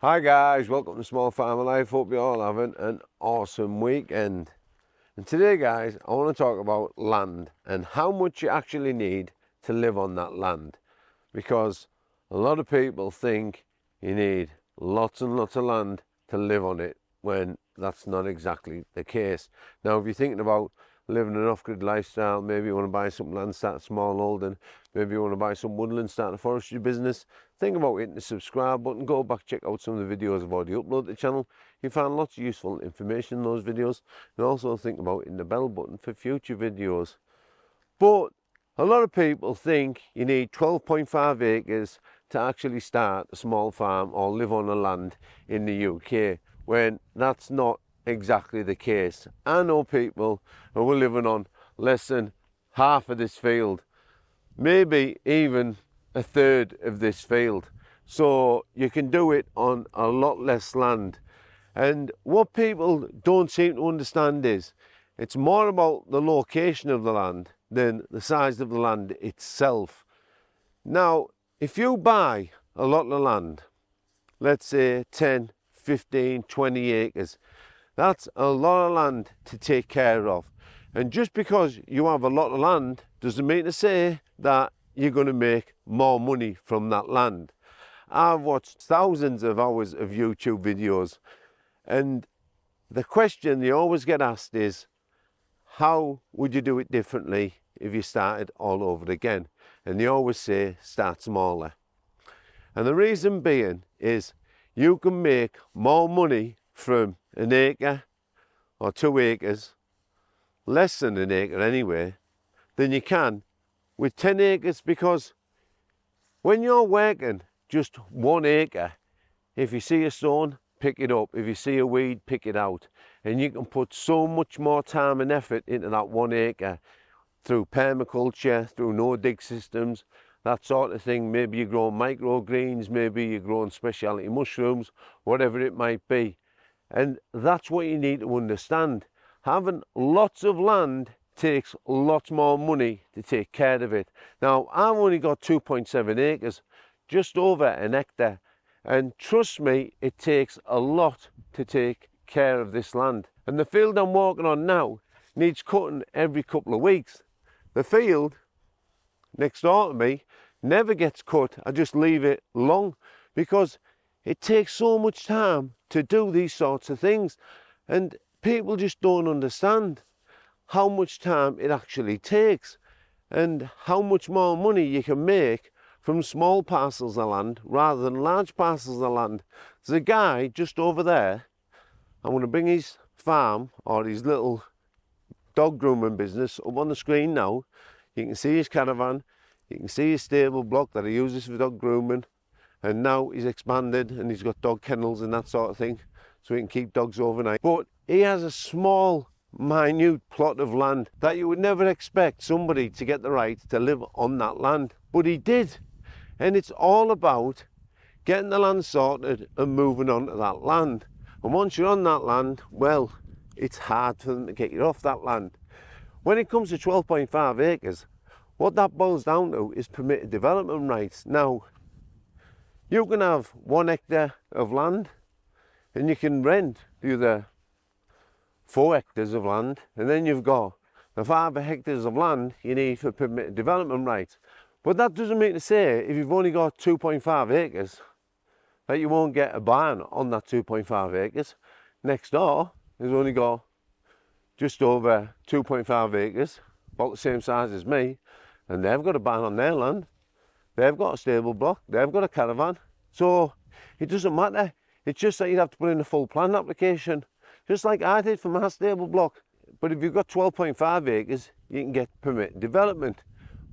Hi guys, welcome to Small Farmer Life. Hope you're all having an awesome weekend. And today guys, I want to talk about land and how much you actually need to live on that land. Because a lot of people think you need lots and lots of land to live on it when that's not exactly the case. Now if you're thinking about living an off-grid lifestyle, maybe you want to buy some land, start a small holding, maybe you want to buy some woodland, start a forestry business, think about hitting the subscribe button, go back, check out some of the videos I've already uploaded to the channel. You find lots of useful information in those videos, and also think about hitting the bell button for future videos. But a lot of people think you need 12.5 acres to actually start a small farm or live on the land in the UK, when that's not exactly the case. I know people who are living on less than half of this field, maybe even a third of this field. So you can do it on a lot less land. And what people don't seem to understand is it's more about the location of the land than the size of the land itself. Now, if you buy a lot of land, let's say 10, 15, 20 acres, that's a lot of land to take care of. And just because you have a lot of land doesn't mean to say that you're going to make more money from that land. I've watched thousands of hours of YouTube videos, and the question they always get asked is, how would you do it differently if you started all over again? And they always say, start smaller. And the reason being is you can make more money from an acre or 2 acres, less than an acre anyway, than you can with 10 acres, because when you're working just 1 acre, if you see a stone, pick it up. If you see a weed, pick it out. And you can put so much more time and effort into that 1 acre through permaculture, through no-dig systems, that sort of thing. Maybe you're growing microgreens, maybe you're growing speciality mushrooms, whatever it might be. And that's what you need to understand. Having lots of land takes lots more money to take care of it. Now, I've only got 2.7 acres, just over an hectare. And trust me, it takes a lot to take care of this land. And the field I'm walking on now needs cutting every couple of weeks. The field next door to me never gets cut. I just leave it long because it takes so much time to do these sorts of things. And people just don't understand how much time it actually takes and how much more money you can make from small parcels of land rather than large parcels of land. There's a guy just over there. I'm going to bring his farm or his little dog grooming business up on the screen now. You can see his caravan, you can see his stable block that he uses for dog grooming, and now he's expanded and he's got dog kennels and that sort of thing, so he can keep dogs overnight. But he has a small, minute plot of land that you would never expect somebody to get the right to live on that land, but he did. And it's all about getting the land sorted and moving on to that land. And once you're on that land, well, it's hard for them to get you off that land. When it comes to 12.5 acres, what that boils down to is permitted development rights. Now, you can have 1 hectare of land and you can rent the other 4 hectares of land, and then you've got the 5 hectares of land you need for permitted development rights. But that doesn't mean to say if you've only got 2.5 acres that you won't get a barn on that 2.5 acres. Next door has only got just over 2.5 acres, about the same size as me, and they've got a barn on their land. They've got a stable block, they've got a caravan. So it doesn't matter. It's just that you'd have to put in a full plan application, just like I did for my stable block. But if you've got 12.5 acres, you can get permitted development.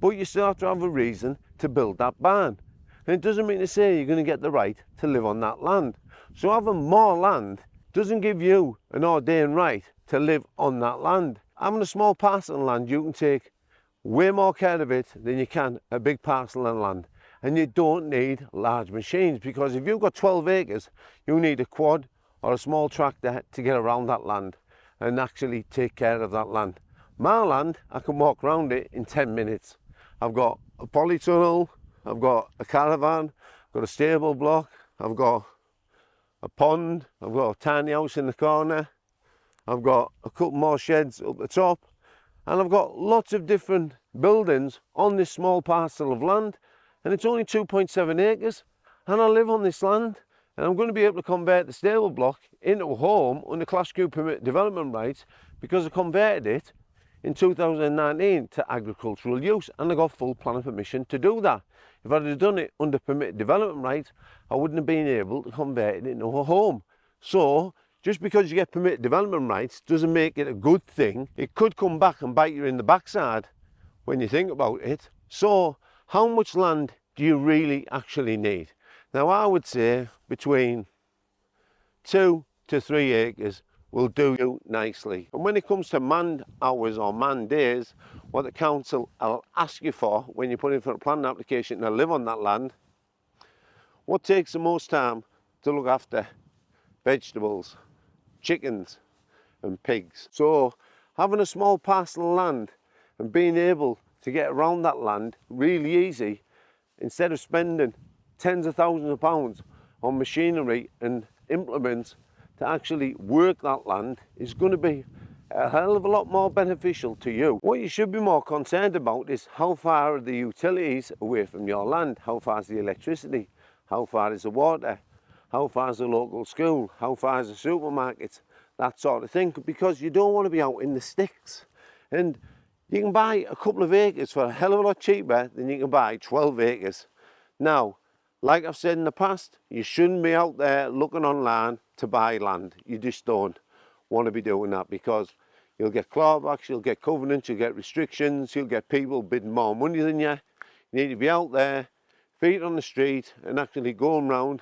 But you still have to have a reason to build that barn. And it doesn't mean to say you're going to get the right to live on that land. So having more land doesn't give you an ordained right to live on that land. Having a small parcel of land, you can take way more care of it than you can a big parcel of land. And you don't need large machines, because if you've got 12 acres, you need a quad or a small tractor to get around that land and actually take care of that land. My land, I can walk around it in 10 minutes. I've got a polytunnel, I've got a caravan, I've got a stable block, I've got a pond, I've got a tiny house in the corner, I've got a couple more sheds up the top, and I've got lots of different buildings on this small parcel of land, and it's only 2.7 acres, and I live on this land, and I'm going to be able to convert the stable block into a home under Class Q permit development rights because I converted it in 2019 to agricultural use, and I got full planning permission to do that. If I'd have done it under permit development rights, I wouldn't have been able to convert it into a home. So just because you get permit development rights doesn't make it a good thing. It could come back and bite you in the backside when you think about it. So how much land do you really actually need? Now I would say between 2 to 3 acres will do you nicely. And when it comes to manned hours or manned days, what the council will ask you for when you put in for a planning application to live on that land, what takes the most time to look after? Vegetables, chickens and pigs. So having a small parcel of land and being able to get around that land really easy, instead of spending tens of thousands of pounds on machinery and implements to actually work that land, is going to be a hell of a lot more beneficial to you. What you should be more concerned about is how far are the utilities away from your land, how far is the electricity, how far is the water, how far is the local school, how far is the supermarket, that sort of thing, because you don't want to be out in the sticks. And you can buy a couple of acres for a hell of a lot cheaper than you can buy 12 acres. Now, like I've said in the past, you shouldn't be out there looking online to buy land. You just don't want to be doing that, because you'll get clawbacks, you'll get covenants, you'll get restrictions, you'll get people bidding more money than you. You need to be out there, feet on the street, and actually going round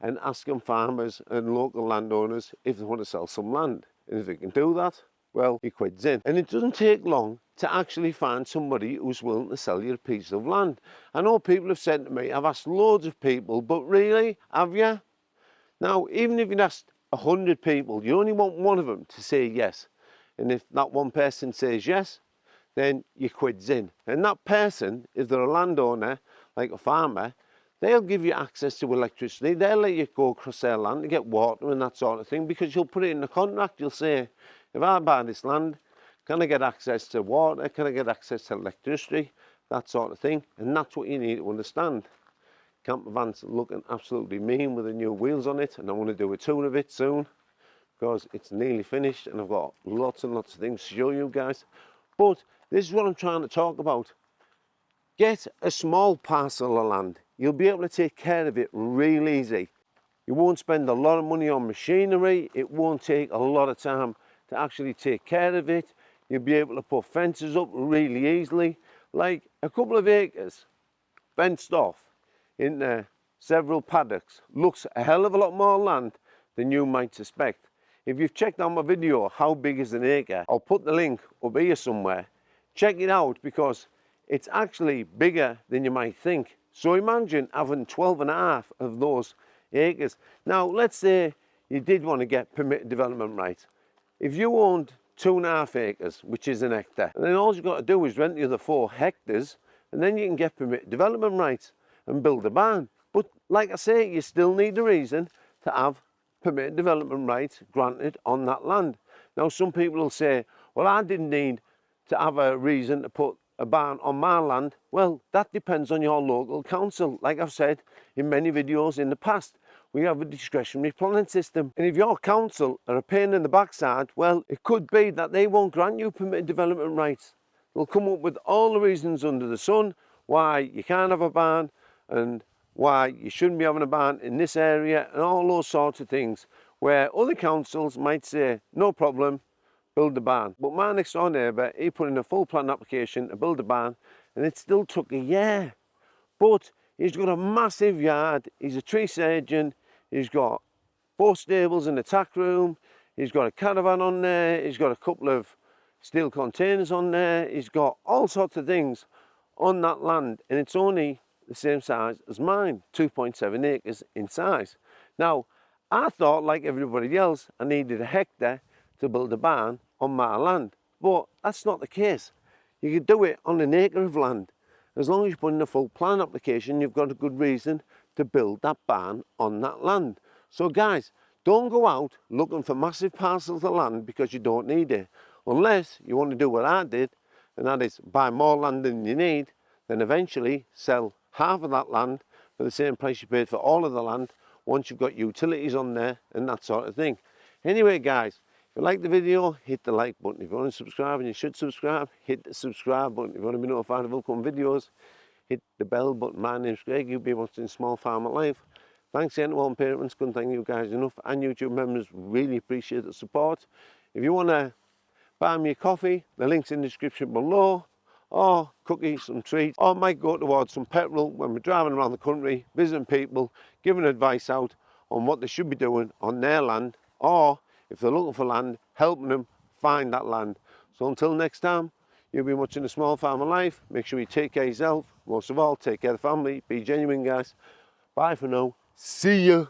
and asking farmers and local landowners if they want to sell some land. And if they can do that, well, you quids in. And it doesn't take long to actually find somebody who's willing to sell you a piece of land. I know people have said to me, I've asked loads of people, but really, have you? Now, even if you'd asked 100 people, you only want one of them to say yes. And if that one person says yes, then you quids in. And that person, if they're a landowner, like a farmer, they'll give you access to electricity. They'll let you go across their land to get water and that sort of thing, because you'll put it in the contract. You'll say, if I buy this land, can I get access to water? Can I get access to electricity? That sort of thing. And that's what you need to understand. Camper van's looking absolutely mean with the new wheels on it, and I want to do a tour of it soon because it's nearly finished and I've got lots and lots of things to show you guys. But this is what I'm trying to talk about. Get a small parcel of land. You'll be able to take care of it real easy. You won't spend a lot of money on machinery. It won't take a lot of time to actually take care of it. You'll be able to put fences up really easily. Like a couple of acres fenced off into several paddocks looks a hell of a lot more land than you might suspect. If you've checked out my video, how big is an acre, I'll put the link up here somewhere. Check it out, because it's actually bigger than you might think. So imagine having 12.5 of those acres. Now, let's say you did want to get permitted development rights. If you owned 2.5 acres, which is an hectare, and then all you've got to do is rent the other 4 hectares, and then you can get permitted development rights and build a barn. But like I say, you still need a reason to have permitted development rights granted on that land. Now, some people will say, well, I didn't need to have a reason to put a barn on my land. Well, that depends on your local council. Like I've said in many videos in the past, we have a discretionary planning system, and if your council are a pain in the backside, well, it could be that they won't grant you permitted development rights. They'll come up with all the reasons under the sun why you can't have a barn and why you shouldn't be having a barn in this area and all those sorts of things, where other councils might say, no problem, build the barn. But my next door neighbour, he put in a full plan application to build a barn, and it still took a year. But he's got a massive yard, he's a tree surgeon, he's got 4 stables and a tack room, he's got a caravan on there, he's got a couple of steel containers on there, he's got all sorts of things on that land, and it's only the same size as mine, 2.7 acres in size. Now, I thought, like everybody else, I needed a hectare to build a barn on my land, but that's not the case. You could do it on an acre of land. As long as you put in a full plan application, you've got a good reason to build that barn on that land. So guys, don't go out looking for massive parcels of land because you don't need it. Unless you want to do what I did, and that is buy more land than you need, then eventually sell half of that land for the same price you paid for all of the land once you've got utilities on there and that sort of thing. Anyway guys, if you like the video, hit the like button. If you want to subscribe, and you should subscribe, hit the subscribe button. If you want to be notified of upcoming videos, hit the bell button. My name's Greg, you'll be watching Small Farmer Life. Thanks again to all parents, couldn't thank you guys enough, and YouTube members, really appreciate the support. If you want to buy me a coffee, the link's in the description below, or cookies, some treats, or might go towards some petrol when we're driving around the country, visiting people, giving advice out on what they should be doing on their land, or if they're looking for land, helping them find that land. So until next time, you'll be watching A Small Farmer Life. Make sure you take care of yourself. Most of all, take care of the family. Be genuine, guys. Bye for now. See you.